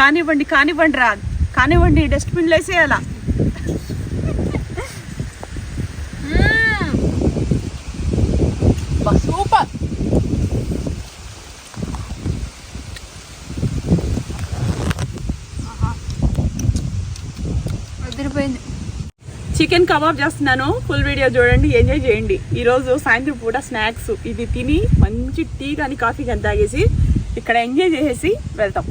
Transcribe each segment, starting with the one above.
కానివ్వండి కానివ్వండి రా కానివ్వండి, డస్ట్బిన్లో వేసేయాలా. సూపర్. అదిరిపోయింది. చికెన్ కబాబ్ చేస్తున్నాను, ఫుల్ వీడియో చూడండి, ఎంజాయ్ చేయండి. ఈరోజు సాయంత్రం పూట స్నాక్స్ ఇది తిని మంచి టీ కానీ కాఫీ కానీ తాగేసి ఇక్కడ ఎంజాయ్ చేసేసి వెళ్తాం.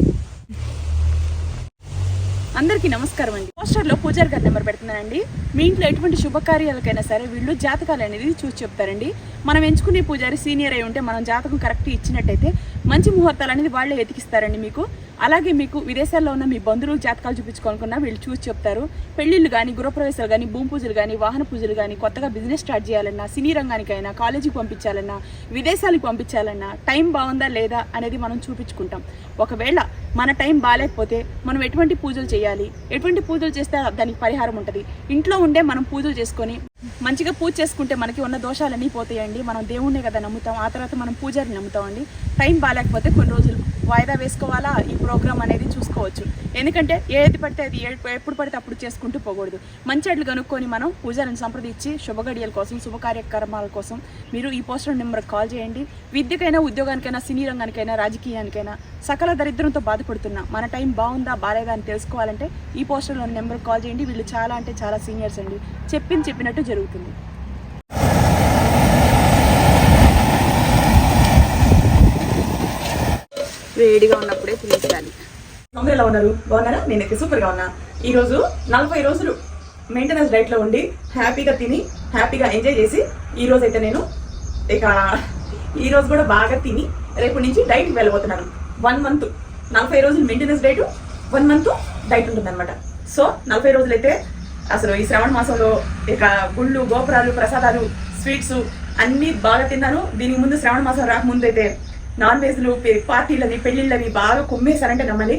అందరికీ నమస్కారం అండి. పోస్టర్లో పూజారి గారి నెంబర్ పెడుతున్నానండి. మీ ఇంట్లో ఎటువంటి శుభకార్యాలకైనా సరే వీళ్ళు జాతకాలు అనేది చూసి చెప్తారండి. మనం ఎంచుకునే పూజారి సీనియర్ అయి ఉంటే మనం జాతకం కరెక్ట్ ఇచ్చినట్టయితే మంచి ముహూర్తాలు అనేది వాళ్ళే వెతికిస్తారండి మీకు. అలాగే మీకు విదేశాల్లో ఉన్న మీ బంధువులు జాతకాలు చూపించుకోనుకున్నా వీళ్ళు చూసి చెప్తారు. పెళ్లిళ్ళు కానీ, గృహప్రవేశాలు కానీ, భూమి పూజలు కానీ, వాహన పూజలు కానీ, కొత్తగా బిజినెస్ స్టార్ట్ చేయాలన్నా, సినీ రంగానికైనా, కాలేజీకి పంపించాలన్నా, విదేశాలకు పంపించాలన్నా టైం బాగుందా లేదా అనేది మనం చూపించుకుంటాం. ఒకవేళ మన టైం బాగాలేకపోతే మనం ఎటువంటి పూజలు చేయాలి, ఎటువంటి పూజలు చేస్తే దానికి పరిహారం ఉంటుంది. ఇంట్లో ఉండే మనం పూజలు చేసుకొని మంచిగా పూజ చేసుకుంటే మనకి ఉన్న దోషాలన్నీ పోతాయండి. మనం దేవుణ్ణే కదా నమ్ముతాం, ఆ తర్వాత మనం పూజారిని నమ్ముతామండి. టైం బాగాలేకపోతే కొన్ని రోజులు వాయిదా వేసుకోవాలా, ఈ ప్రోగ్రామ్ అనేది చూసుకోవచ్చు. ఎందుకంటే ఏది పడితే అది ఎప్పుడు పడితే అప్పుడు చేసుకుంటూ పోకూడదు. మంచి అడ్లు కనుక్కొని మనం పూజారిని సంప్రదించి శుభగడియల కోసం, శుభ కార్యక్రమాల కోసం మీరు ఈ పోస్టర్ నెంబర్కి కాల్ చేయండి. విద్యకైనా, ఉద్యోగానికైనా, సినీ రంగానికైనా, రాజకీయానికైనా సకల దరిద్రంతో బాధపడుతున్నా మన టైం బాగుందా బాగాలేదా అని తెలుసుకోవాలంటే ఈ పోస్టర్లోని నెంబర్కి కాల్ చేయండి. వీళ్ళు చాలా అంటే చాలా సీనియర్స్ అండి, చెప్పినట్టు జరుగుతుంది. వేడిగా ఉన్నప్పుడే తినేసేయాలి. అందరూ ఎలా ఉన్నారు? బాగున్నారా? నేనైతే సూపర్గా ఉన్నా. ఈరోజు 40 రోజులు మెయింటెనెన్స్ డైట్లో ఉండి హ్యాపీగా తిని హ్యాపీగా ఎంజాయ్ చేసి ఈరోజు అయితే నేను ఇక ఈరోజు కూడా బాగా తిని రేపు నుంచి డైట్కి వెళ్ళబోతున్నాను. 1 మంత్ 40 రోజులు మెయింటెనెన్స్ డైట్, 1 మంత్ డైట్ ఉంటుందన్నమాట. సో 40 రోజులు అయితే అసలు ఈ శ్రావణ మాసంలో ఇక గుళ్ళు, గోపురాలు, ప్రసాదాలు, స్వీట్స్ అన్నీ బాగా తిన్నాను. దీనికి ముందు శ్రావణ మాసం రాకముందు అయితే నాన్ వెజ్లు, పార్టీలని, పెళ్లిళ్ళని బాగా కుమ్మేశారంటే నమ్మని.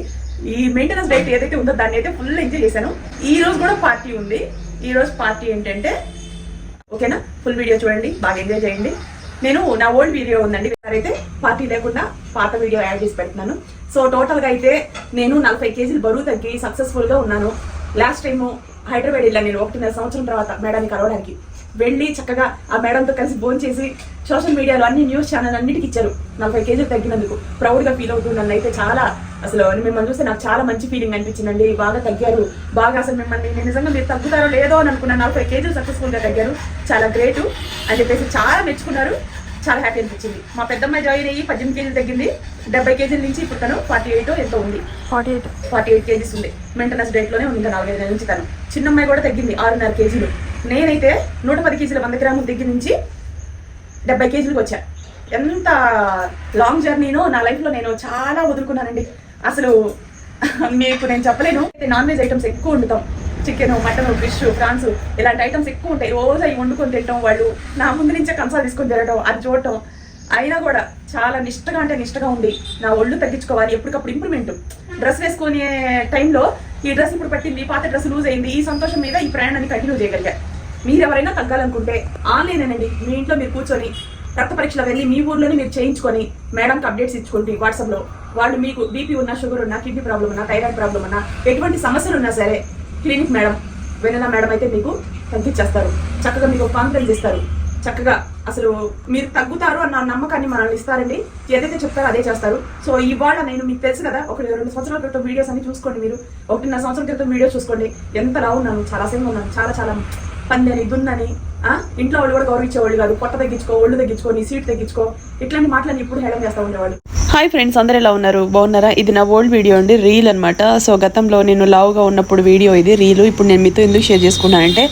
ఈ మెయింటెనెన్స్ డైట్ ఏదైతే ఉందో దాన్ని అయితే ఫుల్ ఎంజాయ్ చేశాను. ఈ రోజు కూడా పార్టీ ఉంది. ఈ రోజు పార్టీ ఏంటంటే ఓకేనా, ఫుల్ వీడియో చూడండి, బాగా ఎంజాయ్ చేయండి. నేను నా ఓల్డ్ వీడియో ఉందండి, అయితే పార్టీ లేకుండా పాత వీడియో యాడ్ చేసి పెడుతున్నాను. సో టోటల్గా అయితే నేను 40 కేజీలు బరువు తగ్గి సక్సెస్ఫుల్గా ఉన్నాను. లాస్ట్ టైము హైదరాబాద్ వెళ్ళాను నేను 1.5 సంవత్సరం తర్వాత మేడాన్ని కలవడానికి. వెళ్ళి చక్కగా ఆ మేడంతో కలిసి భోజనం చేసి సోషల్ మీడియాలో అన్ని న్యూస్ ఛానల్ అన్నిటికి ఇచ్చారు 40 కేజీలు తగ్గినందుకు. ప్రౌడ్గా ఫీల్ అవుతున్నాను. అయితే చాలా అసలు మిమ్మల్ని చూస్తే నాకు చాలా మంచి ఫీలింగ్ అనిపించిందండి. బాగా తగ్గారు, బాగా అసలు మిమ్మల్ని నేను నిజంగా మీరు తగ్గుతారో లేదో అని అనుకున్నాను. 40 కేజీలు సక్సెస్ఫుల్గా తగ్గారు, చాలా గ్రేటు అని చెప్పేసి చాలా మెచ్చుకున్నారు. చాలా హ్యాపీ అనిపించింది. మా పెద్దమ్మాయి జాయిన్ అయ్యి 18 కేజీలు తగ్గింది. 70 కేజీల నుంచి ఇప్పుడు తను 48 ఎంతో ఉంది. 48 కేజీస్ ఉంది. మెయింటెనెన్స్ డైట్లోనే ఉంది ఇంకా 4 నెలల నుంచి తను. చిన్నమ్మాయి కూడా తగ్గింది 6.5 కేజీలు. నేనైతే 110 కేజీల 100 గ్రాముల దగ్గర నుంచి 70 కేజీలకు వచ్చా. ఎంత లాంగ్ జర్నీనో నా లైఫ్లో నేను చాలా వదులుకున్నానండి. అసలు మీకు నేను చెప్పలేను. నాన్ వెజ్ ఐటమ్స్ ఎక్కువ వండుతాం, చికెన్, మటన్, ఫిష్, ప్రాన్స్ ఇలాంటి ఐటమ్స్ ఎక్కువ ఉంటాయి. రోజు అవి వండుకొని తినటం, వాళ్ళు నా ముందు నుంచే కంసాలు తీసుకొని తినడం, అది చూడటం. అయినా కూడా చాలా నిష్టగా అంటే నిష్టగా ఉండి నా ఒళ్ళు తగ్గించుకోవాలి, ఎప్పటికప్పుడు ఇంప్రూవ్మెంట్. డ్రెస్ వేసుకునే టైంలో ఈ డ్రెస్ ఇప్పుడు పట్టింది, పాత డ్రెస్ లూజ్ అయింది, ఈ సంతోషం మీద ఈ ప్రయాణాన్ని కంటిన్యూ చేయగలిగా. మీరు ఎవరైనా తగ్గాలనుకుంటే ఆన్లైనేనండి, మీ ఇంట్లో మీరు కూర్చొని రక్త పరీక్షలు వెళ్ళి మీ ఊర్లోనే మీరు చేయించుకొని మేడంకి అప్డేట్స్ ఇచ్చుకుంటే వాట్సాప్లో వాళ్ళు మీకు బీపీ ఉన్నా, షుగర్ ఉన్నా, కిడ్నీ ప్రాబ్లం ఉన్నా, థైరాయిడ్ ప్రాబ్లం ఉన్నా, ఎటువంటి సమస్యలు ఉన్నా సరే క్లినిక్ మేడం, వెన్నెల మేడం అయితే మీకు తగ్గించేస్తారు. చక్కగా మీకు కాన్ఫిడెన్స్ ఇస్తారు. చక్కగా అసలు మీరు తగ్గుతారు అన్న నమ్మకాన్ని మనల్ని ఇస్తారండి. ఏదైతే చెప్తారో అదే చేస్తారు. సో ఇవాళ నేను మీకు తెలుసు కదా, 2 సంవత్సరాల క్రితం వీడియోస్ అన్ని చూసుకోండి. మీరు 1.5 సంవత్సరాల క్రితం వీడియో చూసుకోండి. ఎంతలా ఉన్నాను, చాలా సేపు ఉన్నాను, చాలా పందని దున్నని. ఇంట్లో వాళ్ళు కూడా గౌరవించేవాళ్ళు కాదు. పొట్ట తగ్గించుకో, ఒళ్ళు తగ్గించుకో, నీ సీట్ తగ్గించుకో, ఇట్లాంటి మాటలని ఇప్పుడు హేళన చేస్తూ ఉండేవాళ్ళు. హాయ్ ఫ్రెండ్స్, అందరూ ఎలా ఉన్నారు? బాగున్నారా? ఇది నా ఓల్డ్ వీడియో అండి, రీల్ అనమాట. సో గతంలో నేను లావుగా ఉన్నప్పుడు వీడియో ఇది రీలు. ఇప్పుడు నేను మీతో ఎందుకు షేర్ చేసుకున్నానంటే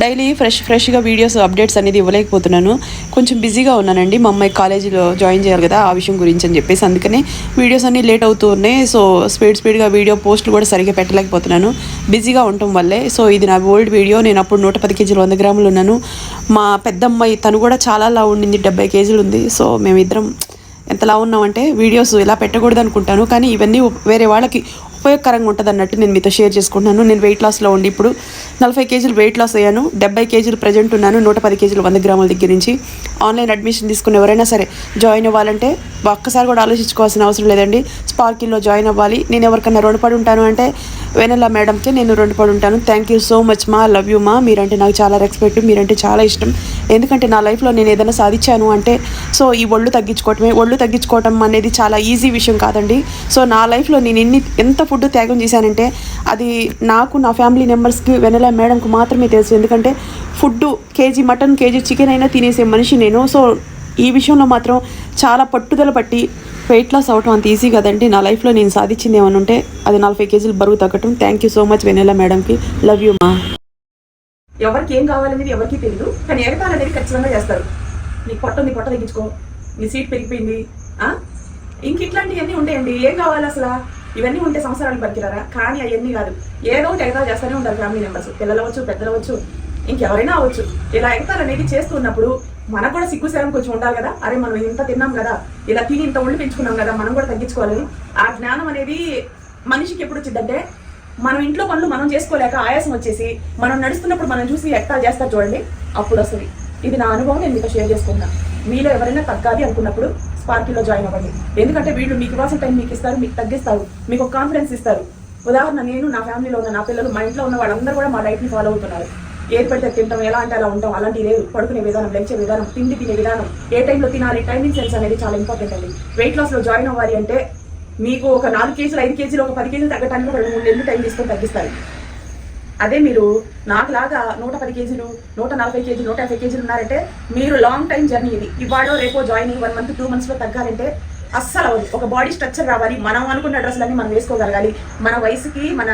డైలీ ఫ్రెష్గా వీడియోస్ అప్డేట్స్ అనేది ఇవ్వలేకపోతున్నాను. కొంచెం బిజీగా ఉన్నానండి. మా అమ్మాయి కాలేజీలో జాయిన్ చేయాలి కదా, ఆ విషయం గురించి అని చెప్పేసి అందుకని వీడియోస్ అన్నీ లేట్ అవుతూ ఉన్నాయి. సో స్పీడ్గా వీడియో పోస్టులు కూడా సరిగ్గా పెట్టలేకపోతున్నాను, బిజీగా ఉండటం వల్లే. సో ఇది నా ఓల్డ్ వీడియో. నేను అప్పుడు 110 కేజీలు 100 గ్రాములు ఉన్నాను. మా పెద్దమ్మాయి తను కూడా చాలా లావు ఉండింది, 70 కేజీలు ఉంది. సో మేమిద్దరం ఎంతలా ఉన్నామంటే వీడియోస్ ఇలా పెట్టకూడదు అనుకుంటాను, కానీ ఇవన్నీ వేరే వాళ్ళకి ఉపయోగకరంగా ఉంటుంది అన్నట్టు నేను మీతో షేర్ చేసుకుంటున్నాను. నేను వెయిట్ లాస్లో ఉండి ఇప్పుడు 40 కేజీలు వెయిట్ లాస్ అయ్యాను. 70 కేజీలు ప్రజెంట్ ఉన్నాను. 110 కేజీలు 100 గ్రాముల దగ్గర నుంచి. ఆన్లైన్ అడ్మిషన్ తీసుకుని ఎవరైనా సరే జాయిన్ అవ్వాలంటే ఒక్కసారి కూడా ఆలోచించుకోవాల్సిన అవసరం లేదండి. స్పార్కిల్లో జాయిన్ అవ్వాలి. నేను ఎవరికన్నా రుణపడి ఉంటాను అంటే వెనెలా మేడంకే నేను రుణపడి ఉంటాను. థ్యాంక్ యూ సో మచ్ మా, లవ్ యూ మా. మీరంటే నాకు చాలా రెస్పెక్ట్, మీరంటే చాలా ఇష్టం. ఎందుకంటే నా లైఫ్లో నేను ఏదైనా సాధించాను అంటే సో ఈ ఒళ్ళు తగ్గించుకోవటమే. ఒళ్ళు తగ్గించుకోవటం అనేది చాలా ఈజీ విషయం కాదండి. సో నా లైఫ్లో నేను ఎంత ఫుడ్ త్యాగం చేశానంటే అది నాకు, నా ఫ్యామిలీ మెంబర్స్కి, వెనెలా మేడంకు మాత్రమే తెలుసు. ఎందుకంటే food KG mutton, KG chicken అయినా తినేసే మనిషి నేను. సో ఈ విషయంలో మాత్రం చాలా పట్టుదల పట్టి వెయిట్ లాస్ అవటం అంత ఈజీ కదండి. నా లైఫ్లో నేను సాధించింది ఏమని ఉంటే అది 40 కేజీలు బరువు తగ్గటం. థ్యాంక్ యూ సో మచ్ వెనెలా మేడంకి, లవ్ యూ మా. ఎవరికి ఏం కావాలనేది ఎవరికి తెలియదు, కానీ ఎగతాలనేది ఖచ్చితంగా చేస్తారు. నీకు పొట్ట తగ్గించుకో, నీ సీట్ పెరిగిపోయింది, ఇంక ఇట్లాంటివన్నీ ఉంటాయండి. ఏం కావాలి అసలు? ఇవన్నీ ఉంటే సంవత్సరాలు బతికిరారా? కానీ అవన్నీ కాదు, ఏదో ఒకటి ఎగతాలు చేస్తూనే ఉంటారు ఫ్యామిలీ మెంబర్స్, పిల్లలు అవ్వచ్చు, పెద్దలు అవ్వచ్చు, ఇంకెవరైనా అవ్వచ్చు. ఇలా ఎగతాలు అనేది చేస్తున్నప్పుడు మనకు కూడా సిగ్గు శరం కొంచెం ఉండాలి కదా. అరే మనం ఇంత తిన్నాం కదా, ఇలా తిని ఇంత ఒళ్ళు పెంచుకున్నాం కదా, మనం కూడా తగ్గించుకోవాలని. ఆ జ్ఞానం అనేది మనిషికి ఎప్పుడు వచ్చిందంటే మనం ఇంట్లో పనులు మనం చేసుకోలేక ఆయాసం వచ్చేసి మనం నడుస్తున్నప్పుడు మనం చూసి ఎగతాలు చేస్తారు చూడండి, అప్పుడు వస్తుంది. ఇది నా అనుభవం, నేను మీతో షేర్ చేసుకున్నాను. మీలో ఎవరైనా తగ్గాలి అనుకున్నప్పుడు స్పార్కిల్లో జాయిన్ అవ్వండి. ఎందుకంటే వీళ్ళు మీకు ఇవ్వాల్సిన టైం మీకు ఇస్తారు, మీకు తగ్గిస్తారు, మీకు ఒక కాన్ఫిడెన్స్ ఇస్తారు. ఉదాహరణ నేను, నా ఫ్యామిలీలో ఉన్న నా పిల్లలు, మా ఇంట్లో ఉన్న వాళ్ళందరూ కూడా మా డైట్ని ఫాలో అవుతున్నారు. ఏది పడితే తింటాం, ఎలా అంటే అలా ఉంటాం, అలాంటి లేదు. పడుకునే విధానం, లెంచే విధానం, తిండి తినే విధానం, ఏ టైంలో తినాలి, టైమింగ్ సెన్స్ అనేది చాలా ఇంపార్టెంట్ అండి. వెయిట్ లాస్లో జాయిన్ అవ్వాలి అంటే మీకు ఒక 4 కేజీలు, 5 కేజీలు, ఒక 10 కేజీలు తగ్గడానికి 2-3 నెలలు టైం తీసుకొని తగ్గిస్తారు. అదే మీరు నాకులాగా 110 కేజీలు, 140 కేజీలు, 150 కేజీలు ఉన్నారంటే మీరు లాంగ్ టైం జర్నీ ఇది. ఇవాడో రేపో జాయిన్ అయ్యి 1 మంత్ 2 మంత్స్లో తగ్గాలంటే అస్సలు అవ్వదు. ఒక బాడీ స్ట్రక్చర్ రావాలి, మనం అనుకున్న డ్రెస్సులన్నీ మనం వేసుకోగలగాలి. మన వయసుకి, మన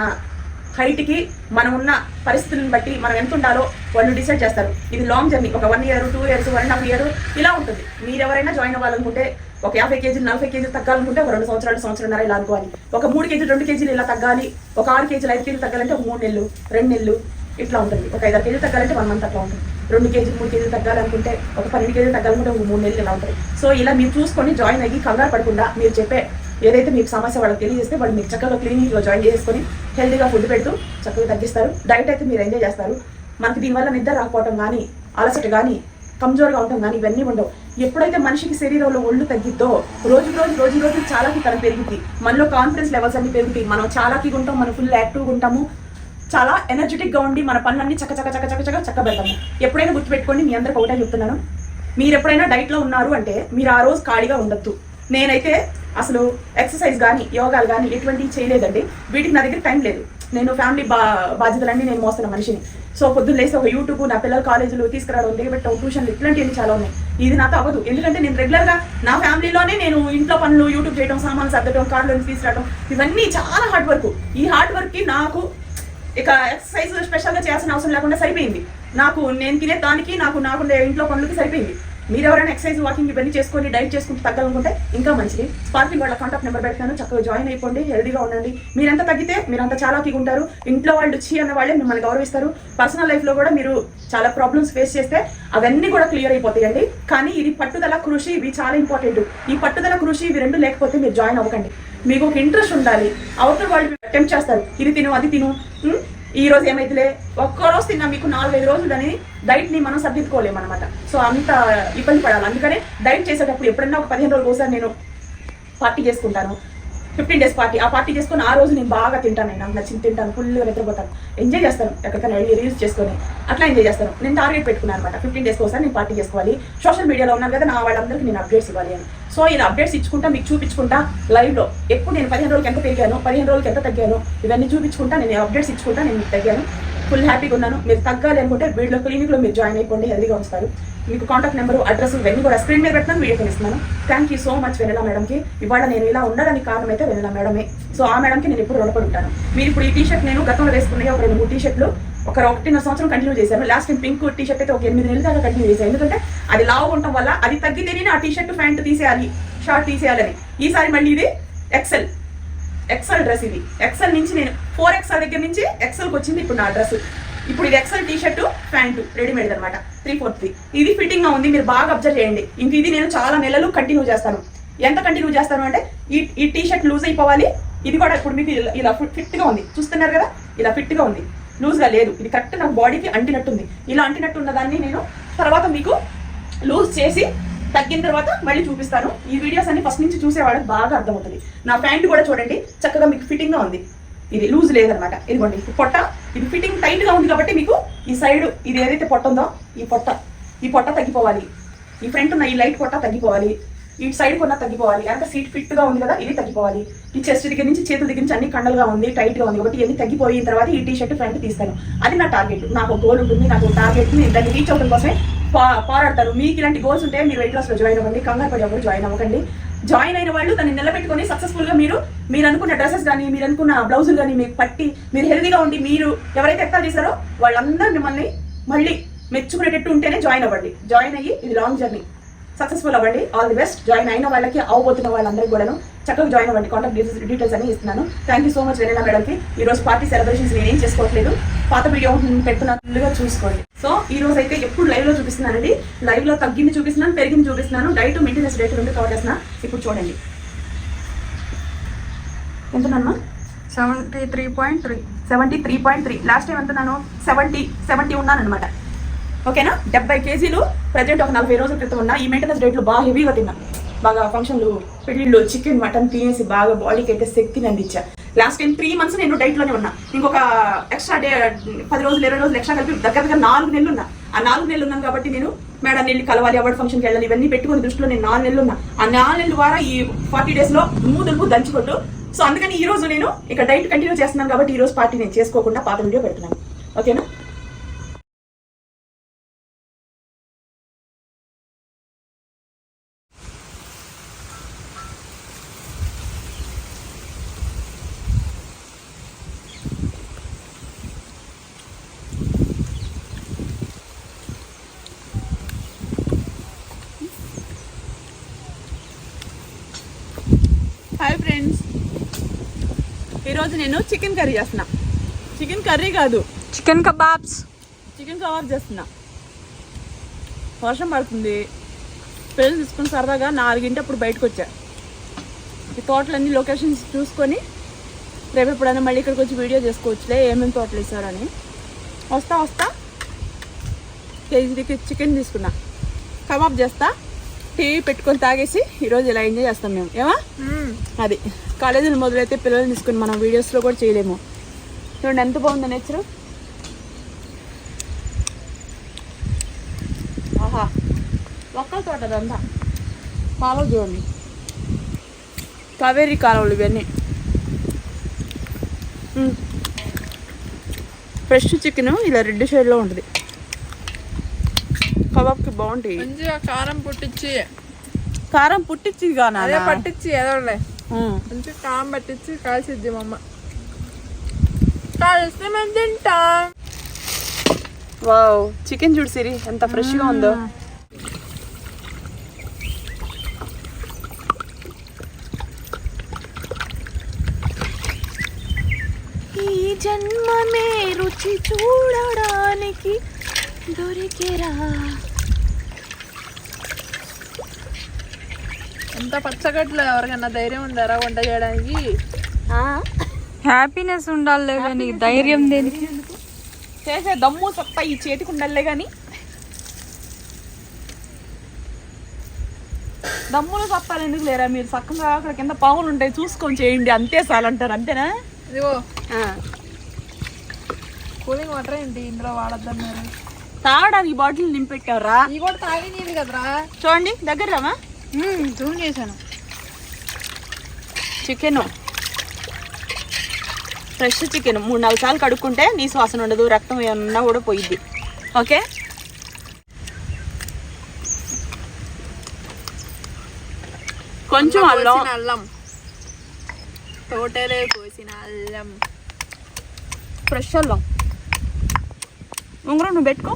హైట్కి, మనం ఉన్న పరిస్థితులను బట్టి మనం ఎంత ఉండాలో వాళ్ళు డిసైడ్ చేస్తారు. ఇది లాంగ్ జర్నీ, ఒక 1 year, 2 years, 1.5 year ఇలా ఉంటుంది. మీరు ఎవరైనా జాయిన్ అవ్వాలనుకుంటే ఒక 50 కేజీలు, 40 కేజీలు తగ్గాలనుకుంటే ఒక 2 సంవత్సరాలు, సంవత్సరంన్నర ఇలా అనుకోవాలి. ఒక 3 కేజీలు, 2 కేజీలు ఇలా తగ్గాలి, ఒక 6 కేజీలు, 5 కేజీలు తగ్గాలంటే ఒక 3 నెలలు, 2 నెలలు ఇట్లా ఉంటుంది. ఒక 5-6 కేజీలు తగ్గాలంటే 1 month అట్లా ఉంటుంది. 2 కేజీలు, 3 కేజీలు తగ్గాలనుకుంటే, ఒక 12 కేజీలు తగ్గాలనుకుంటే ఒక 3 నెలలు ఇలా ఉంటుంది. సో ఇలా మీరు చూసుకొని జాయిన్ అయ్యి కంగారు పడకుండా మీరు చెప్పే ఏదైతే మీకు సమస్య వాళ్ళకి తెలియజేస్తే వాళ్ళు మీకు చక్కగా క్లినిక్లో జాయిన్ చేసుకొని హెల్తీగా ఫుడ్ పెడుతూ చక్కగా తగ్గిస్తారు. డైట్ అయితే మీరు ఎంజాయ్ చేస్తారు. మనకి దీనివల్ల నిద్ర రాకపోవడం కానీ, అలసట కానీ, కమ్జోర్గా ఉండటం కానీ ఇవన్నీ ఉండవు. ఎప్పుడైతే మనిషికి శరీరంలో ఒళ్ళు తగ్గిద్దో రోజు చాలాకి తన పెరుగుతుంది. మనలో కాన్ఫిడెన్స్ లెవెల్స్ అన్ని పెరుగుతాయి. మనం చాలాకి ఉంటాం, మనం ఫుల్ యాక్టివ్గా ఉంటాము, చాలా ఎనర్జెటిక్గా ఉండి మన పనులన్నీ చక్క పెడతాము. ఎప్పుడైనా గుర్తుపెట్టుకోండి, మీ అందరికి ఒకటే చెప్తున్నాను, మీరు ఎప్పుడైనా డైట్లో ఉన్నారు అంటే మీరు ఆ రోజు ఖాళీగా ఉండొద్దు. నేనైతే అసలు ఎక్సర్సైజ్ కానీ, యోగాలు కానీ ఎటువంటివి చేయలేదండి. వీటికి నా దగ్గర టైం లేదు. నేను ఫ్యామిలీ బాధ్యతలన్నీ నేను మోస్తున్న మనిషిని. సో పొద్దున్న లేసి ఒక యూట్యూబ్, నా పిల్లల కాలేజీలు తీసుకురావడం, దిగబెట్టడం, ట్యూషన్లు ఇట్లాంటివన్నీ చాలా ఉన్నాయి. ఇది నాతో అవ్వదు. ఎందుకంటే నేను రెగ్యులర్గా నా ఫ్యామిలీలోనే నేను ఇంట్లో పనులు, యూట్యూబ్ చేయడం, సామాన్లు సర్దడం, కార్లో తీసుకురావడం, ఇవన్నీ చాలా హార్డ్ వర్క్. ఈ హార్డ్ వర్క్కి నాకు ఇక ఎక్సర్సైజ్ స్పెషల్గా చేయాల్సిన అవసరం లేకుండా సరిపోయింది. నాకు నేను తినే దానికి నాకు ఇంట్లో పనులకి సరిపోయింది. మీరు ఎవరైనా ఎక్సర్సైజ్, వాకింగ్ ఇవన్నీ చేసుకొని డైట్ చేసుకుంటూ తగ్గాలనుకుంటే ఇంకా మంచిది. స్పార్కింగ్ వాళ్ళ కాంటాక్ట్ నెంబర్ పెడతాను, చక్కగా జాయిన్ అయిపోండి, హెల్దీగా ఉండండి. మీరంతా తగ్గితే మీరంతా చాలా ఉంటారు. ఇంట్లో వాళ్ళు చీ అన్న వాళ్ళే మిమ్మల్ని గౌరవిస్తారు. పర్సనల్ లైఫ్లో కూడా మీరు చాలా ప్రాబ్లమ్స్ ఫేస్ చేస్తే అవన్నీ కూడా క్లియర్ అయిపోతాయండి. కానీ ఇది పట్టుదల, కృషి, ఇవి చాలా ఇంపార్టెంట్. ఈ పట్టుదల, కృషి ఇవి రెండు లేకపోతే మీరు జాయిన్ అవ్వకండి. మీకు ఒక ఇంట్రెస్ట్ ఉండాలి. అవతల వాళ్ళు అటెంప్ట్ చేస్తారు, ఇది తిను, అది తిను, ఈ రోజు ఏమైతులే, ఒక్కరోజు తిన్నా మీకు 4-5 రోజులు అని డైట్ని మనం సర్దిద్దుకోలేము అనమాట. సో అంత ఇబ్బంది పడాలి. అందుకనే డైట్ చేసేటప్పుడు ఎప్పుడన్నా ఒక 15 రోజులు ఒకసారి నేను పార్టీ చేసుకుంటాను. 15 days పార్టీ. ఆ పార్టీ చేసుకొని ఆ రోజు నేను బాగా తింటాను, నాకు నచ్చింది తింటాను, ఫుల్గా నిద్రపోతాను, ఎంజాయ్ చేస్తాను. ఎక్కడికైనా వెళ్ళి రీల్స్ చేసుకొని అట్లా ఎంజాయ్ చేస్తాను. నేను టార్గెట్ పెట్టుకున్నాను అనమాట, 15 days ఒకసారి నేను పార్టీ చేసుకోవాలి. సోషల్ మీడియాలో ఉన్నాను కదా, నా వాళ్ళందరికీ నేను అప్డేట్స్ ఇవ్వాలి అని. సో ఇలా అప్డేట్స్ ఇచ్చుకుంటా, మీకు చూపించుకుంటా లైవ్లో ఎప్పుడు నేను 15 రోజులకి ఎంత పెరిగాను, 15 రోజులకి ఎంత తగ్గాను, ఇవన్నీ చూపించుకుంటా, నేను అప్డేట్స్ ఇచ్చుకుంటా నేను మీకు తగ్గాను. ఫుల్ హ్యాపీగా ఉన్నాను. మీరు తగ్గాలి అనుకుంటే వీడియో క్లినిక్లో మీరు జాయిన్ అయిపోండి, హెల్దీగా ఉంచుతారు. మీకు కాంటాక్ట్ నెంబర్, అడ్రస్ ఇవన్నీ కూడా స్క్రీన్ మీద పెట్టినాను, వీడియో ఇస్తున్నాను. థ్యాంక్ యూ సో మచ్ వెనెలా మేడంకి. ఇవాళ నేను ఇలా ఉండడానికి కారణం అయితే వెనెలా మేడమే. సో ఆ మేడంకి నేను ఎప్పుడు రుణపడి ఉంటాను. మీరు ఇప్పుడు ఈ టీషర్ట్ నేను గతంలో వేసుకున్నాయి ఒక 2-3 టీషర్ట్లు ఒక 1.5 సంవత్సరం కంటిన్యూ చేశాను. లాస్ట్ టైం పింక్ టీషర్ట్ అయితే ఒక 8 నెలల దాకా కంటిన్యూ చేశాను. ఎందుకంటే అది లావు ఉండటం వల్ల అది తగ్గితేనే ఆ టీషర్ట్, ప్యాంట్ తీసేయాలి, షార్ట్ తీసేయాలని. ఈసారి మళ్ళీ ఇది ఎక్సెల్ డ్రెస్. ఇది ఎక్సెల్ నుంచి నేను 4XL దగ్గర నుంచి ఎక్సెల్కి వచ్చింది ఇప్పుడు నా డ్రెస్. ఇప్పుడు ఇది ఎక్సెల్ టీషర్ట్, ప్యాంటు రెడీమేడ్ అనమాట, 3/4. ఇది ఫిట్టింగ్గా ఉంది, మీరు బాగా అబ్జర్వ్ చేయండి. ఇంక ఇది నేను చాలా నెలలు కంటిన్యూ చేస్తాను. ఎంత కంటిన్యూ చేస్తాను అంటే ఈ టీషర్ట్ లూజ్ అయిపోవాలి, ఇది కూడా ఇప్పుడు మీకు ఇలా ఫిట్గా ఉంది, చూస్తున్నారు కదా, ఇలా ఫిట్గా ఉంది, లూజ్గా లేదు. ఇది కరెక్ట్ నాకు బాడీకి అంటినట్టుంది. ఇలా అంటినట్టు ఉన్నదాన్ని నేను తర్వాత మీకు లూజ్ చేసి తగ్గిన తర్వాత మళ్ళీ చూపిస్తాను. ఈ వీడియోస్ అన్ని ఫస్ట్ నుంచి చూసే వాళ్ళకి బాగా అర్థమవుతుంది. నా ప్యాంట్ కూడా చూడండి చక్కగా మీకు ఫిట్టింగ్గా ఉంది, ఇది లూజ్ లేదనమాట. ఇదిగోండి పొట్ట, ఇది ఫిట్టింగ్ టైట్గా ఉంది కాబట్టి మీకు ఈ సైడ్ ఇది ఏదైతే పొట్ట ఉందో ఈ పొట్ట తగ్గిపోవాలి, ఈ ఫ్రంట్ ఉన్న ఈ లైట్ పొట్ట తగ్గిపోవాలి, ఈ సైడ్ కొన్న తగ్గిపోవాలి. అంటే సీట్ ఫిట్గా ఉంది కదా, ఇది తగ్గిపోవాలి. ఈ చెస్ట్ దగ్గర నుంచి చేతుల దగ్గర నుంచి అన్ని కండలుగా ఉంది, టైట్గా ఉంది కాబట్టి ఇవన్నీ తగ్గిపోయిన తర్వాత ఈ టీ షర్ట్ ఫ్రంట్ తీస్తాను. అది నా టార్గెట్. నాకు గోల్ ఉంటుంది, నాకు టార్గెట్ దాన్ని రీచ్ అవ్వడం కోసమే పోరాడతారు. మీకు ఇలాంటి గోల్స్ ఉంటే మీరు వెయిట్ లాస్లో జాయిన్ అవ్వండి, కంగారు పడి ఎవరు జాయిన్ అవ్వకండి. జాయిన్ అయిన వాళ్ళు దాన్ని నిలబెట్టుకొని సక్సెస్ఫుల్గా మీరు అనుకున్న డ్రెస్సెస్ కానీ, మీరు అనుకున్న బ్లౌజులు కానీ మీకు పట్టి మీరు హెల్దీగా ఉండి మీరు ఎవరైతే ఎక్కాలు చేశారో వాళ్ళందరూ మిమ్మల్ని మళ్ళీ మెచ్చుకునేటట్టు ఉంటేనే జాయిన్ అవ్వండి. జాయిన్ అయ్యి ఇది లాంగ్ జర్నీ, సక్సెస్ఫుల్ అవ్వండి. All the best. జాయిన్ అయిన వాళ్ళకి, అవబోతున్న వాళ్ళందరికీ కూడాను చక్కగా జాయిన్ అవ్వండి. కాంటాక్ట్ డీటెయిల్స్ అని ఇస్తున్నాను. థ్యాంక్ యూ సో మచ్ వెనెలా మేడంకి. ఈరోజు పార్టీ సెలబ్రేషన్స్ నేనేం చేసుకోవట్లేదు, పాత వీడియో పెడుతున్నట్టుగా చూసుకోండి. సో ఈ రోజు అయితే ఎప్పుడు లైవ్ లో చూపిస్తున్నానండి, లైవ్ లో తగ్గింది చూపిస్తున్నాను, పెరిగింది చూపిస్తున్నాను, డైట్ మెయింటెనెన్స్ డైట్ రెండు కవర్ చేస్తున్నా. ఇప్పుడు చూడండి ఎంతనమ్మా, 73.3. లాస్ట్ టైం ఎంతన్నాను, 70 ఉన్నాను అనమాట. ఓకేనా, 70 కేజీలు ప్రజెంట్ ఒక 40 రోజుల క్రితం ఉన్నా. ఈ మెయింటెనెన్స్ డైట్లో బాగా హెవీగా తిన్నా, బాగా ఫంక్షన్లు, పెళ్ళిళ్ళు, చికెన్ మటన్ తినేసి బాగా బాడీకి అయితే శక్తిని అందించా. లాస్ట్ టైం 3 months నేను డైట్లోనే ఉన్నా. ఇంకొక ఎక్స్ట్రా 10 రోజులు 20 రోజులు ఎక్స్ట్రా కలిపి దగ్గర 4 నెలలు ఉన్నా. ఆ 4 నెలలు ఉన్నాను కాబట్టి నేను మేడం వెళ్ళి కలవాలి, అవార్డు ఫంక్షన్కి వెళ్ళాలి, ఇవన్నీ పెట్టుకుని దృష్టిలో నేను 4 నెలలు ఉన్నా. ఆ 4 నెలల ద్వారా ఈ 40 days లో మూదులు దంచుకుంటూ. సో అందుకని ఈ రోజు నేను ఇక డైట్ కంటిన్యూ చేస్తున్నాను కాబట్టి ఈ రోజు పార్టీ నేను చేసుకోకుండా పాత వీడియో పెడుతున్నాను. ఓకేనా. హాయ్ ఫ్రెండ్స్, ఈరోజు నేను చికెన్ కర్రీ చేస్తున్నా. చికెన్ కర్రీ కాదు, చికెన్ కబాబ్ చేస్తున్నా. వర్షం పడుతుంది, పిల్లలు తీసుకుని సరదాగా 4 అప్పుడు బయటకు వచ్చా. ఈ తోటలన్నీ లొకేషన్స్ చూసుకొని రేపు ఎప్పుడైనా మళ్ళీ ఇక్కడికి వచ్చి వీడియో చేసుకోవచ్చులే ఏమేమి తోటలు ఇస్తారని. వస్తా కేజీకి చికెన్ తీసుకున్నా, కబాబ్ చేస్తా, టీవీ పెట్టుకొని తాగేసి ఈరోజు ఇలా ఎంజాయ్ చేస్తాం మేము. ఏమా అది కాలేజీలు మొదలైతే పిల్లల్ని తీసుకుని మనం వీడియోస్లో కూడా చేయలేము. చూడండి ఎంత బాగుందో నేచరు. ఆహా, ఒక్కల తోట అదంతా. కాలువ చూడండి, కావేరీ కాలువలు ఇవన్నీ. ఫ్రెష్ చికెన్ ఇలా రెడ్ షేడ్లో ఉంటుంది, కబాబ్కి బాగుంటాయి. మంచిగా కారం పుట్టించి కానీ అదే పట్టించి ఏదోలే మంచిగా కారం పట్టించి కాల్చిద్ది మా అమ్మ. కాల్స్తే మేము తింటాం. వావ్, చికెన్ చూడు సిరి ఎంత ఫ్రెష్గా ఉందో. ఈ జన్మమే రుచి చూడడానికి దొరికేరా. ఎంత పచ్చగట్లో ఎవరికైనా ధైర్యం ఉందారా వంట చేయడానికి? హ్యాపీనెస్ ఉండాలి కానీ ధైర్యం దేనికి? చేసే దమ్ము సత్తా ఈ చేతికి ఉండాలే కానీ దమ్ములు సత్తాలు ఎందుకు లేరా? మీరు చక్కగా అక్కడ కింద పావులు ఉంటాయి చూసుకొని చేయండి, అంతే చాలు అంటారు. అంతేనా? ఇదిగో కూలింగ్ వాటర్ ఏంటి ఇందులో వాడద్దన్నారు? తాగడానికి బాటిల్ నింపెట్టావరా? ఇవి కూడా తాగేది కదరా. చూడండి దగ్గర రామా, జూమ్ చేశాను. చికెన్ ఫ్రెష్ చికెన్ 3-4 సార్లు కడుక్కుంటే నీ శ్వాసన ఉండదు, రక్తం ఏమన్నా కూడా పోయిద్ది. ఓకే, కొంచెం అల్లం, తోటలే కోసిన అల్లం, ఫ్రెష్ అల్లం. ఉంగరం నువ్వు పెట్టుకో.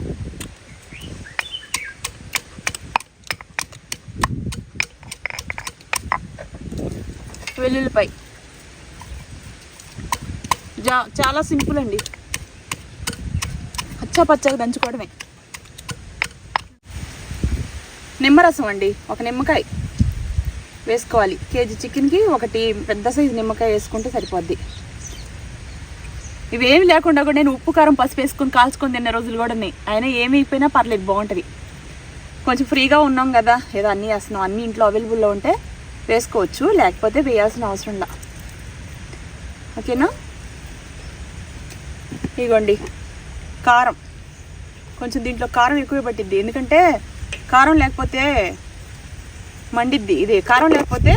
వెల్లుల్లిపాయ చాలా సింపుల్ అండి, పచ్చగా దంచుకోవడమే. నిమ్మరసం అండి, ఒక నిమ్మకాయ వేసుకోవాలి. కేజీ చికెన్కి ఒకటి పెద్ద సైజు నిమ్మకాయ వేసుకుంటే సరిపోద్ది. ఇవేమి లేకుండా కూడా నేను ఉప్పు కారం పసుపు వేసుకొని కాల్చుకొని తిన్న రోజులు కూడా ఉన్నాయి. అయినా ఏమి అయిపోయినా పర్లేదు, బాగుంటుంది. కొంచెం ఫ్రీగా ఉన్నాం కదా, ఏదో అన్నీ వేస్తున్నాం, అన్నీ ఇంట్లో అవైలబుల్లో ఉంటే వేసుకోవచ్చు, లేకపోతే వేయాల్సిన అవసరం లే. ఓకేనా? ఇదిగోండి కారం, కొంచెం దీంట్లో కారం ఎక్కువ పట్టిద్ది, ఎందుకంటే కారం లేకపోతే మండిద్ది. ఇది కారం లేకపోతే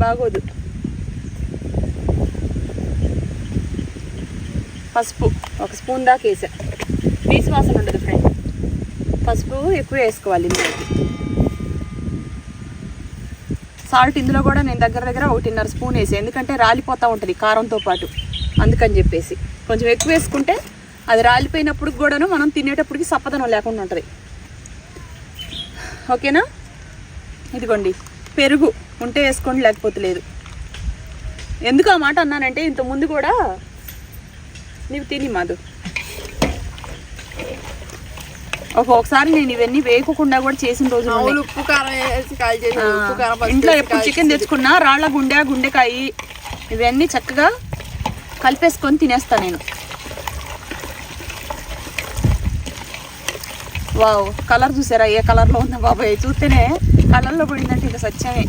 బాగోదు. పసుపు ఒక స్పూన్ దాకా వేసా, పీసు వాసన ఉండదు ఫ్రెండ్. పసుపు ఎక్కువ వేసుకోవాలి ఇందులోకి. సాల్ట్ ఇందులో కూడా నేను దగ్గర 1.5 స్పూన్ వేసి, ఎందుకంటే రాలిపోతూ ఉంటుంది కారంతో పాటు, అందుకని చెప్పేసి కొంచెం ఎక్కువ వేసుకుంటే అది రాలిపోయినప్పుడు కూడాను మనం తినేటప్పటికి సప్పదనం లేకుండా ఉంటుంది. ఓకేనా? ఇదిగోండి పెరుగు ఉంటే వేసుకోండి, లేకపోతే లేదు. ఎందుకు ఆ మాట అన్నానంటే ఇంతకుముందు కూడా నీవు తిని మాదు ఒక్కొక్కసారి నేను ఇవన్నీ వేయకుండా కూడా చేసిన రోజు ఉప్పు కారం వేసి కాల్ చేసి ఇంట్లో ఎప్పుడు చికెన్ తెచ్చుకున్నా రాళ్ళ గుండెకాయ ఇవన్నీ చక్కగా కలిపేసుకొని తినేస్తా నేను. వావ్, కలర్ చూసారా ఏ కలర్లో ఉందా బాబాయ్? చూస్తేనే కలర్లో పడిందంటే ఇంకా సత్యమే.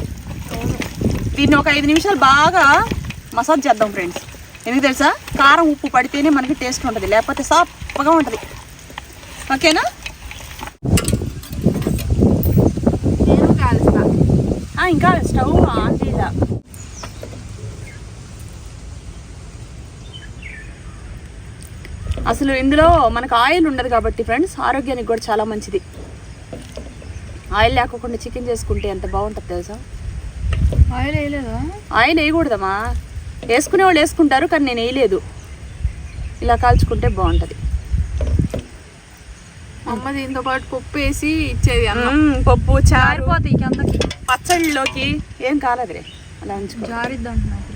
దీన్ని ఒక 5 నిమిషాలు బాగా మసాజ్ చేద్దాం ఫ్రెండ్స్. ఎందుకు తెలుసా? కారం ఉప్పు పడితేనే మనకి టేస్ట్ ఉంటుంది, లేకపోతే సాఫ్ట్గా ఉంటుంది. ఓకేనా? ఇంకా స్టవ్ ఆన్ చేయాల. అసలు ఇందులో మనకు ఆయిల్ ఉండదు కాబట్టి ఫ్రెండ్స్, ఆరోగ్యానికి కూడా చాలా మంచిది. ఆయిల్ లేకుండా చికెన్ చేసుకుంటే ఎంత బాగుంటుంది తెలుసా? ఆయిల్ వేయలేదా? ఆయిల్ వేయకూడదమ్మా, వేసుకునే వాళ్ళు వేసుకుంటారు, కానీ నేను వేయలేదు. ఇలా కాల్చుకుంటే బాగుంటుంది. అమ్మ దీంతో పాటు పప్పు వేసి ఇచ్చేది. పప్పు జారిపోతాయి కిందకి, పచ్చళ్ళలోకి ఏం కాలేదురే, అలా ఉంచుకో. జారిద్ది అంటున్నా పిల్ల.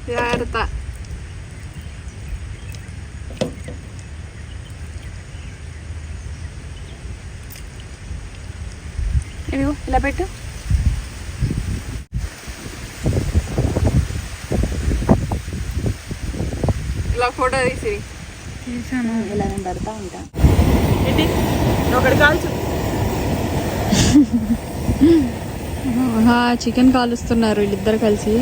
జాగ్రత్త. ఇదిగో ఇలా పెట్టు. ఇలా ఫోటో తీసి తీసాను. ఇలా నేను పెడతా ఉంటా. ఇది ఒకటి కాల్చు. చికెన్ కాలుస్తున్నారు వీళ్ళిద్దరు కలిసి.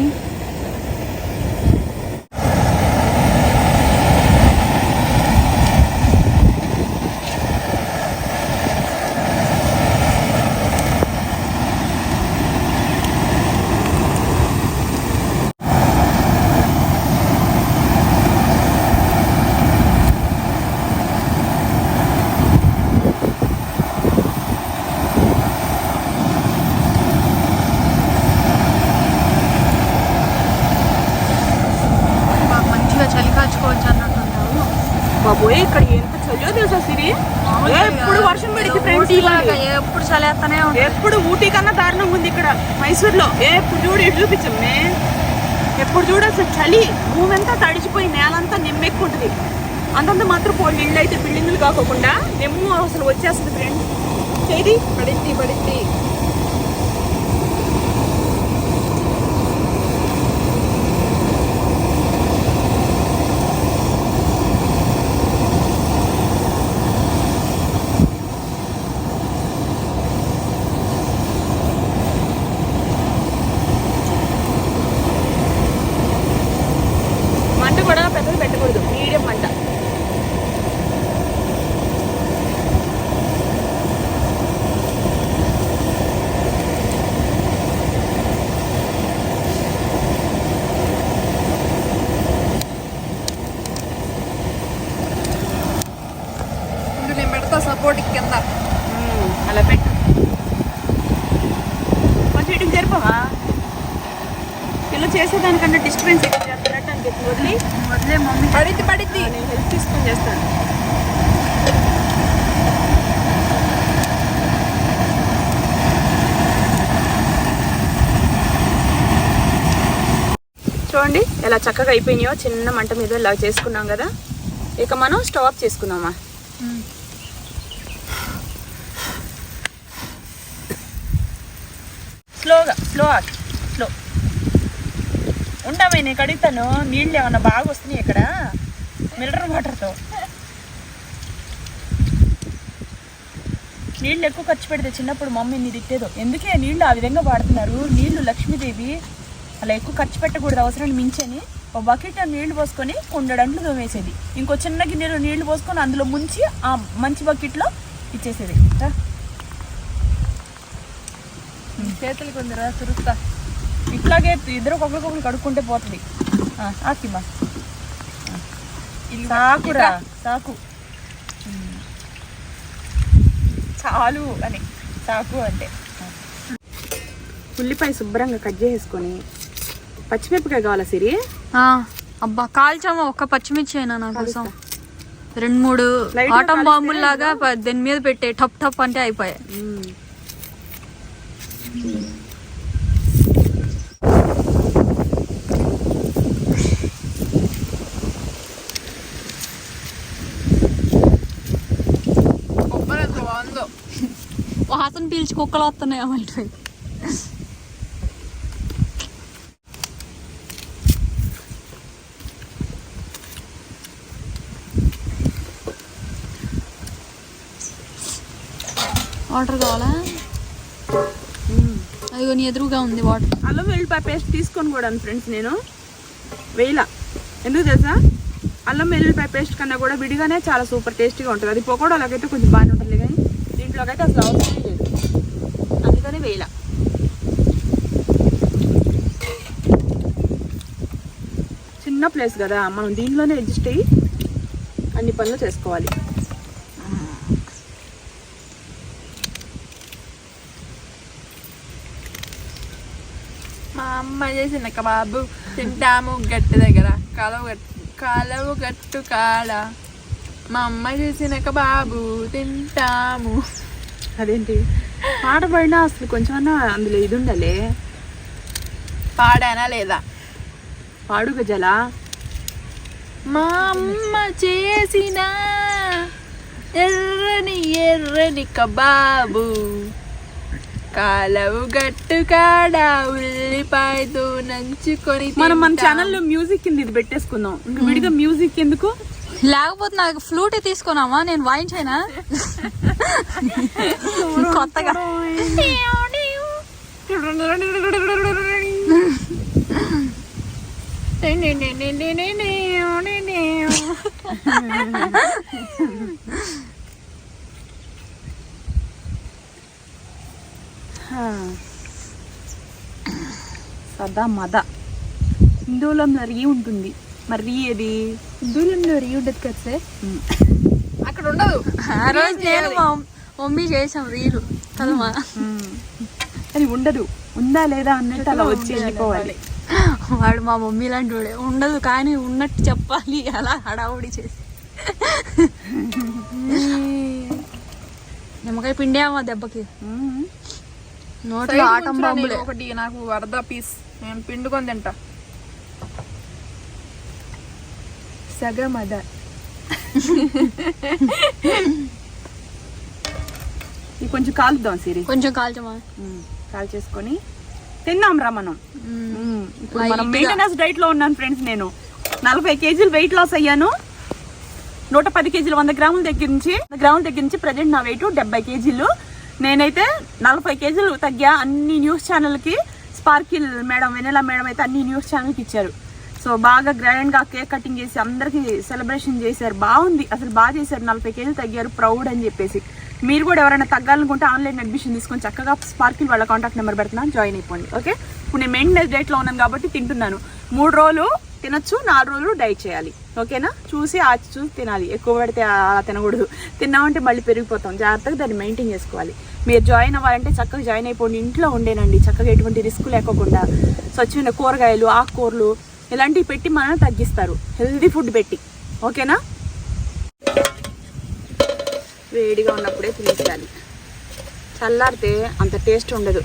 బాబోయ్, ఇక్కడ ఎంత చలియో తెలుసా సిరి. ఎప్పుడు వర్షం పడింది ఫ్రెండ్స్, ఎప్పుడు చలేస్తానే ఎప్పుడు ఊటీ కన్నా దారుణంగా ఉంది ఇక్కడ మైసూర్లో. ఎప్పుడు చూడు ఇటు చూపించమ్మే, ఎప్పుడు చూడు అసలు చలి. భూమి అంతా తడిచిపోయి నేలంతా నిమ్మెక్కుంటుంది. అంతంత మాత్రం పోయి ఇళ్ళు అయితే బిల్డింగ్లు కాకోకుండా నిమ్ము అసలు వచ్చేస్తుంది ఫ్రెండ్స్. చేది పడింది. మంట కూడా పెద్దది పెట్టకూడదు, మీడియం మంట. నేను పెడతా సపోర్ట్ కింద. అలా పెట్టు. కొంచెం ఇటుకు జరిపోవా? ఇలా చేసేదానికన్నా డిస్టర్బెన్స్ ఎక్కువ చేస్తున్నట్టు అనిపిస్తుంది. వదిలే మమ్మీ. పడిద్ది. నేను హెల్ప్ తీసుకొని చేస్తాను. ఎలా చక్కగా అయిపోయినాయో చిన్న మంట మీద ఇలా చేసుకున్నాం కదా. ఇక మనం స్టవ్ ఆఫ్ చేసుకుందామా. స్లో ఉండమే. నేను కడుగుతాను. నీళ్ళు ఏమన్నా బాగా వస్తున్నాయి ఇక్కడ మినరల్ వాటర్తో. నీళ్ళు ఎక్కువ ఖర్చు పెడితే చిన్నప్పుడు మమ్మీని తిట్టేదో, ఎందుకే నీళ్ళు ఆ విధంగా వాడుతున్నారు, నీళ్లు లక్ష్మీదేవి, అలా ఎక్కువ ఖర్చు పెట్టకూడదు అవసరాన్ని మించని. ఒక బకెట్ నీళ్లు పోసుకొని 100 గంటలు తోమేసేది. ఇంకో చిన్న గిన్నెలో నీళ్లు పోసుకొని అందులో ముంచి ఆ మంచి బకెట్లో ఇచ్చేసేది. చేతులు కొందరా తురుస్తా. ఇట్లాగే ఇద్దరు ఒకరికొకరు కడుక్కుంటే పోతుంది. ఆకిమా సాకురా సాకు చాలు అని సాకు అంటే. ఉల్లిపాయ శుభ్రంగా కట్ చేసుకొని పచ్చిమిరపకాయ కావాలా సిరి? అబ్బా కాల్చామా ఒక్క పచ్చిమిర్చి అయినా నా కోసం. 2-3 ఆటం బాంబుల్లాగా దాని మీద పెట్టే టప్ టప్ అంటే అయిపోయాయి. వాసన పీల్చి కుక్కలు వస్తున్నాయి అమ్మాయి. వాటర్ కావాలా? అదిగో నీ ఎదురుగా ఉంది వాటర్. అల్లం వెల్లుల్లిపాయ పేస్ట్ తీసుకొని కూడా ఫ్రెండ్స్ నేను వేయాల. ఎందుకు తెలుసా? అల్లం వెల్లుల్లిపాయ పేస్ట్ కన్నా కూడా విడిగానే చాలా సూపర్ టేస్టీగా ఉంటుంది. అది పకోడాలకైతే కొంచెం బాగానే ఉంటుంది కానీ దీంట్లోకైతే అసలు అవసరం లేదు, అందుకని వేయాల. చిన్న ప్లేస్ కదా, మనం దీంట్లోనే అడ్జస్ట్ అయ్యి అన్ని పనులు చేసుకోవాలి. మా అమ్మ చేసిన కబాబు తింటాము గట్టి దగ్గర కాలవు గట్టు కాడ. మా అమ్మ చేసిన కబాబు తింటాము. అదేంటి పాట పడినా అసలు కొంచెమన్నా అందులో ఇది ఉండాలి. పాడానా లేదా? పాడు గజలా. మా అమ్మ చేసిన ఎర్రని ఎర్రని కబాబు కాలవు గట్టు కాడ ఉల్లిపాయతో నంచుకొని. మనం మన ఛానల్లో మ్యూజిక్ కింద ఇది పెట్టేసుకుందాం. విడిగా మ్యూజిక్ ఎందుకు? లేకపోతే నాకు ఫ్లూట్ తీసుకున్నామా, నేను వాయించైనా కొత్తగా. సదా మద హిందువులంలో రీ ఉంటుంది. మరి రీ ఏది? హిందువులంలో రీ ఉండదు కదా సార్, అక్కడ ఉండదు. ఆ రోజు నేను మా మమ్మీ చేసాం రీలు కదమ్మా. అది ఉండదు, ఉందా లేదా అన్నట్టు అలా వచ్చి వెళ్ళిపోవాలి. వాడు మా మమ్మీ లాంటి వాడే, ఉండదు కానీ ఉన్నట్టు చెప్పాలి అలా హడావుడి చేసి. నిమ్మకాయ పిండామా దెబ్బకి, నోట్లో ఆటం బాంబులే. ఒకటి నాకు అర్ధ పీస్ నేను పిండుకొని తింటా. సగం అద. ఇది కొంచెం కాలుద్దాం సిరి, కొంచెం కాల్చమా. కాల్ చేసుకొని తిన్నాం రా మనం. ఇప్పుడు మనం మెయింటెనెన్స్ డైట్ లో ఉన్నాను ఫ్రెండ్స్. నేను 40 కేజీలు వెయిట్ లాస్ అయ్యాను. 110 కేజీలు 100 గ్రాముల దగ్గర నుంచి ప్రజెంట్ నా వెయిట్ 70 కేజీలు. నేనైతే 40 కేజీలు తగ్గా. అన్ని న్యూస్ ఛానల్కి స్పార్కిల్ మేడం, వెనెలా మేడం అయితే అన్ని న్యూస్ ఛానల్కి ఇచ్చారు. సో బాగా గ్రాండ్గా కేక్ కటింగ్ చేసి అందరికీ సెలబ్రేషన్ చేశారు. బాగుంది, అసలు బాగా చేశారు. 40 కేజీలు తగ్గారు, ప్రౌడ్ అని చెప్పేసి. మీరు కూడా ఎవరైనా తగ్గాలనుకుంటే ఆన్లైన్ అడ్మిషన్ తీసుకొని చక్కగా స్పార్కిల్ వాళ్ళ కాంటాక్ట్ నెంబర్ పెడుతున్నాను, జాయిన్ అయిపోండి. ఓకే, ఇప్పుడు నేను మెయింటెనెన్స్ డైట్లో ఉన్నాను కాబట్టి తింటున్నాను. 3 రోజులు తినొచ్చు, 4 రోజులు డైట్ చేయాలి. ఓకేనా? చూసి తినాలి. ఎక్కువ పడితే అలా తినకూడదు. తిన్నామంటే మళ్ళీ పెరిగిపోతాం. జాగ్రత్తగా దాన్ని మెయింటైన్ చేసుకోవాలి. మీరు జాయిన్ అవ్వాలంటే చక్కగా జాయిన్ అయిపోండి. ఇంట్లో ఉండేనండి, చక్కగా ఎటువంటి రిస్క్ లేకోకుండా స్వచ్ఛమైన కూరగాయలు, ఆకుకూరలు ఇలాంటివి పెట్టి మనం తగ్గిస్తారు, హెల్దీ ఫుడ్ పెట్టి. ఓకేనా? వేడిగా ఉన్నప్పుడే తినేసేయాలి, చల్లారితే అంత టేస్ట్ ఉండదు.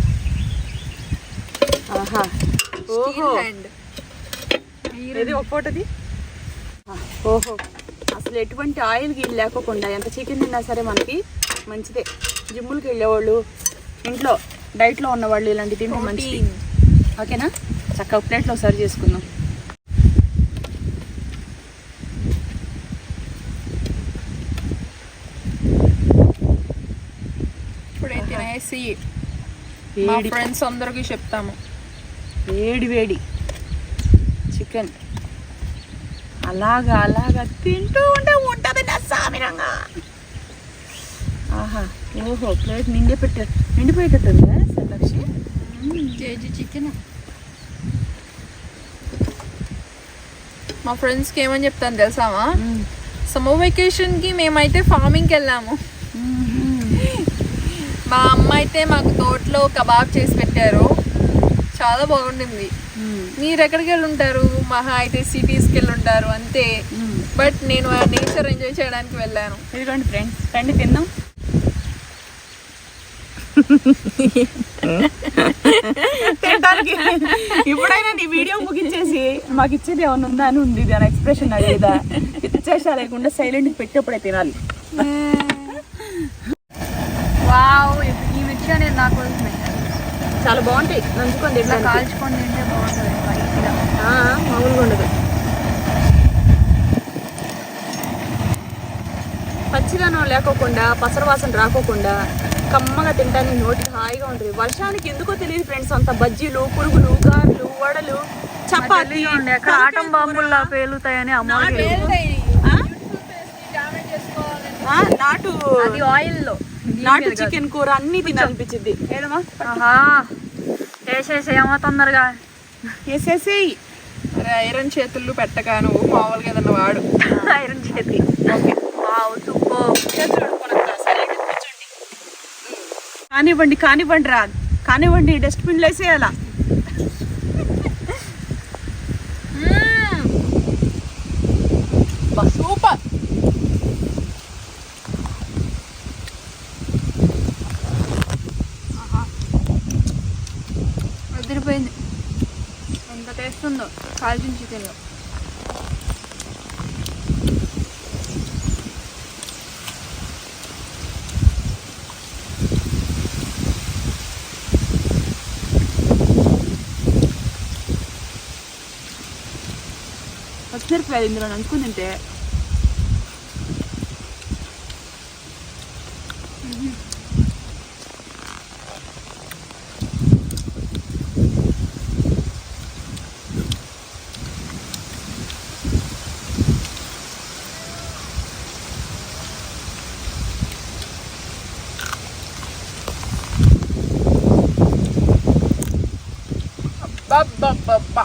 ఆహా, ఓహో, ఏది ఒక ఫోటోది. ఓహో, అసలు ఎటువంటి ఆయిల్ గీల్ లేకోకుండా ఎంత చికెన్ తిన్నా సరే మనకి మంచిదే. జిమ్ములకి వెళ్ళేవాళ్ళు, ఇంట్లో డైట్లో ఉన్నవాళ్ళు ఇలాంటి తింటే మంచిది. ఓకేనా, చక్కగా ప్లేట్లో సర్వ్ చేసుకుందాం. ఇప్పుడే తినేసి మా ఫ్రెండ్స్ అందరికి చెప్తాము. వేడి వేడి చికెన్ అలాగా అలాగా తింటూ ఉంటే ఉంటుంది నా సామిరంగా. ఆహా, ఓహో, ప్లేట్ నిండిపోయేటట్టుందా లక్ష్మి? KG chicken. మా ఫ్రెండ్స్కి ఏమని చెప్తాను తెలుసామా, సమ్మర్ వెకేషన్కి మేమైతే ఫార్మింగ్కి వెళ్ళాము. మా అమ్మ అయితే మాకు తోటలో కబాబ్ చేసి పెట్టారు, చాలా బాగుండింది. మీరు ఎక్కడికి వెళ్ళి ఉంటారు? మహా అయితే సిటీస్కి వెళ్ళి ఉంటారు అంతే. బట్ నేను ఆ నేచర్ ఎంజాయ్ చేయడానికి వెళ్ళాను. ఇదిగోండి ఫ్రెండ్స్, రండి తిందాం. తినడానికి ఇప్పుడైనా నీ వీడియో ముగించేసి మాకు ఇచ్చేది ఏమన్నా ఉందా అని ఉంది. దాని ఎక్స్ప్రెషన్ అదేదా ఇచ్చేసా లేకుండా సైలెంట్కి పెట్టేప్పుడే తినాలి. వావ్, ఈ మిర్చి అనేది నాకు వస్తుంది. చాలా బాగుంటాయి, నంచుకొని ఇట్లా తింటానికి. కాల్చుకొని తింటే బాగుంటుంది బయటగా. మామూలుగా ఉండదు. పచ్చిదనం లేకోకుండా, పసరవాసన రాకోకుండా కమ్మగా తింటానికి నోటికి హాయిగా ఉంటుంది. వర్షానికి ఎందుకో తెలియదు ఫ్రెండ్స్, అంత బజ్జీలు, పురుగులు, గారెలు, వడలు, చపాతీ, ఎక్కడ ఆటం బాంబుల్లా పేలుతాయని అమ్మ నాటు అది ఆయిల్లో నాటు చికెన్ కూర అన్ని తినాలనిపించింది. ఏదమ్మా వేసేసేమో తొందరగా వేసేసేయి. అరే ఐరన్ చేతులు పెట్టగా నువ్వు మామూలుగా ఏదన్నా వాడు. ఐరన్ చేతి. ఓకే, కానివ్వండి కానివ్వండి రా కానివ్వండి, డస్ట్బిన్లో వేసేయాలా. సూపర్. వదిలిపోయింది. ఎంత టేస్ట్ ఉందో కాల్చిన చికెన్లో. పచ్చిమిరపకాయలు ఇందులో నంచుకుని తింటే అబ్బబ్బబ్బబ్బా.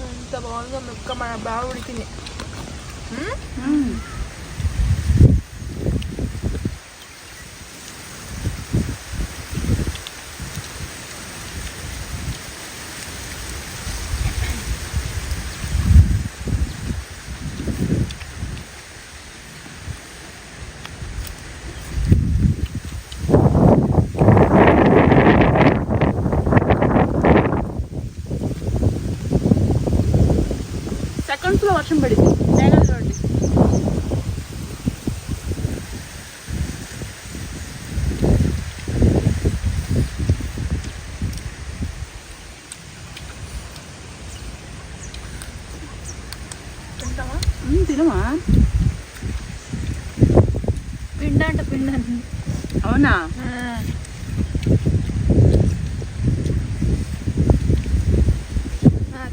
ఎంత బాగుందో ముక్క, మన బాగా ఉడికింది. సెకండ్స్లో వర్షం పడింది. మేఘాలు చూడండి. తినమా? పిండంట పిండంట. అవునా?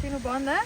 తిను, బాగుందా?